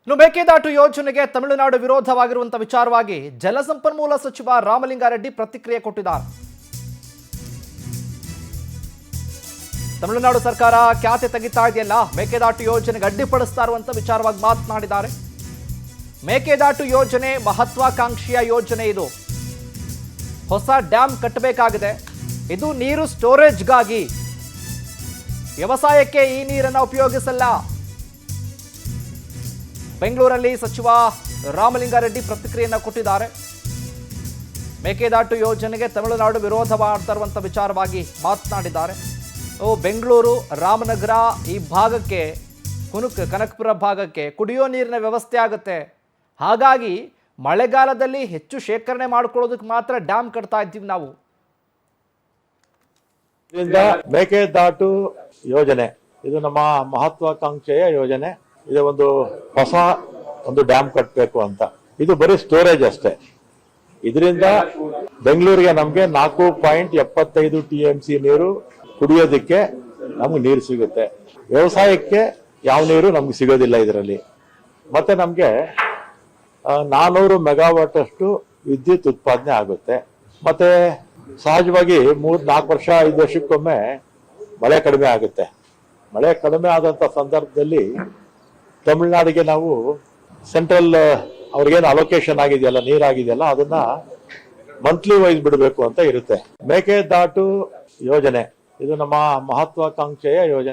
ಇನ್ನು ಮೇಕೆದಾಟು ಯೋಜನೆಗೆ ತಮಿಳುನಾಡು ವಿರೋಧವಾಗಿರುವಂತಹ ವಿಚಾರವಾಗಿ ಜಲಸಂಪನ್ಮೂಲ ಸಚಿವ ರಾಮಲಿಂಗಾರೆಡ್ಡಿ ಪ್ರತಿಕ್ರಿಯೆ ಕೊಟ್ಟಿದ್ದಾರೆ. ತಮಿಳುನಾಡು ಸರ್ಕಾರ ಖ್ಯಾತೆ ತೆಗಿತಾ ಇದೆಯಲ್ಲ, ಮೇಕೆದಾಟು ಯೋಜನೆಗೆ ಅಡ್ಡಿಪಡಿಸ್ತಾ ಇರುವಂತ ವಿಚಾರವಾಗಿ ಮಾತನಾಡಿದ್ದಾರೆ. ಮೇಕೆದಾಟು ಯೋಜನೆ ಮಹತ್ವಾಕಾಂಕ್ಷೆಯ ಯೋಜನೆ. ಇದು ಹೊಸ ಡ್ಯಾಮ್ ಕಟ್ಟಬೇಕಾಗಿದೆ. ಇದು ನೀರು ಸ್ಟೋರೇಜ್ಗಾಗಿ, ವ್ಯವಸಾಯಕ್ಕೆ ಈ ನೀರನ್ನು ಉಪಯೋಗಿಸಲ್ಲ. ಬೆಂಗಳೂರಲ್ಲಿ ಸಚಿವ ರಾಮಲಿಂಗಾರೆಡ್ಡಿ ಪ್ರತಿಕ್ರಿಯೆಯನ್ನು ಕೊಟ್ಟಿದ್ದಾರೆ. ಮೇಕೆದಾಟು ಯೋಜನೆಗೆ ತಮಿಳುನಾಡು ವಿರೋಧ ಮಾಡ್ತಾ ಇರುವಂಥ ವಿಚಾರವಾಗಿ ಮಾತನಾಡಿದ್ದಾರೆ. ಬೆಂಗಳೂರು ರಾಮನಗರ ಈ ಭಾಗಕ್ಕೆ, ಕನಕಪುರ ಭಾಗಕ್ಕೆ ಕುಡಿಯೋ ನೀರಿನ ವ್ಯವಸ್ಥೆ ಆಗುತ್ತೆ. ಹಾಗಾಗಿ ಮಳೆಗಾಲದಲ್ಲಿ ಹೆಚ್ಚು ಶೇಖರಣೆ ಮಾಡ್ಕೊಳ್ಳೋದಕ್ಕೆ ಮಾತ್ರ ಡ್ಯಾಮ್ ಕಟ್ತಾ ಇದ್ದೀವಿ ನಾವು. ಇದರಿಂದ ಮೇಕೆದಾಟು ಯೋಜನೆ ಇದು ನಮ್ಮ ಮಹತ್ವಾಕಾಂಕ್ಷೆಯ ಯೋಜನೆ. ಇದು ಹೊಸ ಡ್ಯಾಮ್ ಕಟ್ಟಬೇಕು ಅಂತ. ಇದು ಬರೀ ಸ್ಟೋರೇಜ್ ಅಷ್ಟೇ. ಇದರಿಂದ ಬೆಂಗಳೂರಿಗೆ ನಮ್ಗೆ 4.75 TMC ನೀರು ಕುಡಿಯೋದಕ್ಕೆ ನಮ್ಗೆ ನೀರು ಸಿಗುತ್ತೆ. ವ್ಯವಸಾಯಕ್ಕೆ ಯಾವ ನೀರು ನಮ್ಗೆ ಸಿಗೋದಿಲ್ಲ ಇದರಲ್ಲಿ. ಮತ್ತೆ ನಮ್ಗೆ 400 ಮೆಗಾವಾಟ್ ಅಷ್ಟು ವಿದ್ಯುತ್ ಉತ್ಪಾದನೆ ಆಗುತ್ತೆ. ಮತ್ತೆ ಸಹಜವಾಗಿ 3-4 ವರ್ಷ 5 ವರ್ಷಕ್ಕೊಮ್ಮೆ ಮಳೆ ಕಡಿಮೆ ಆಗುತ್ತೆ. ಮಳೆ ಕಡಿಮೆ ಆದಂತ ಸಂದರ್ಭದಲ್ಲಿ ತಮಿಳುನಾಡಿಗೆ ನಾವು ಸೆಂಟ್ರಲ್ ಅವ್ರಿಗೇನು ಅಲೋಕೇಶನ್ ಆಗಿದೆಯಲ್ಲ, ನೀರಾಗಿದೆಯಲ್ಲ, ಅದನ್ನ ಮಂತ್ಲಿ ವೈಸ್ ಬಿಡಬೇಕು ಅಂತ ಇರುತ್ತೆ. ಮೇಕೆದಾಟು ಯೋಜನೆ ಇದು ನಮ್ಮ ಮಹತ್ವಾಕಾಂಕ್ಷೆಯ ಯೋಜನೆ.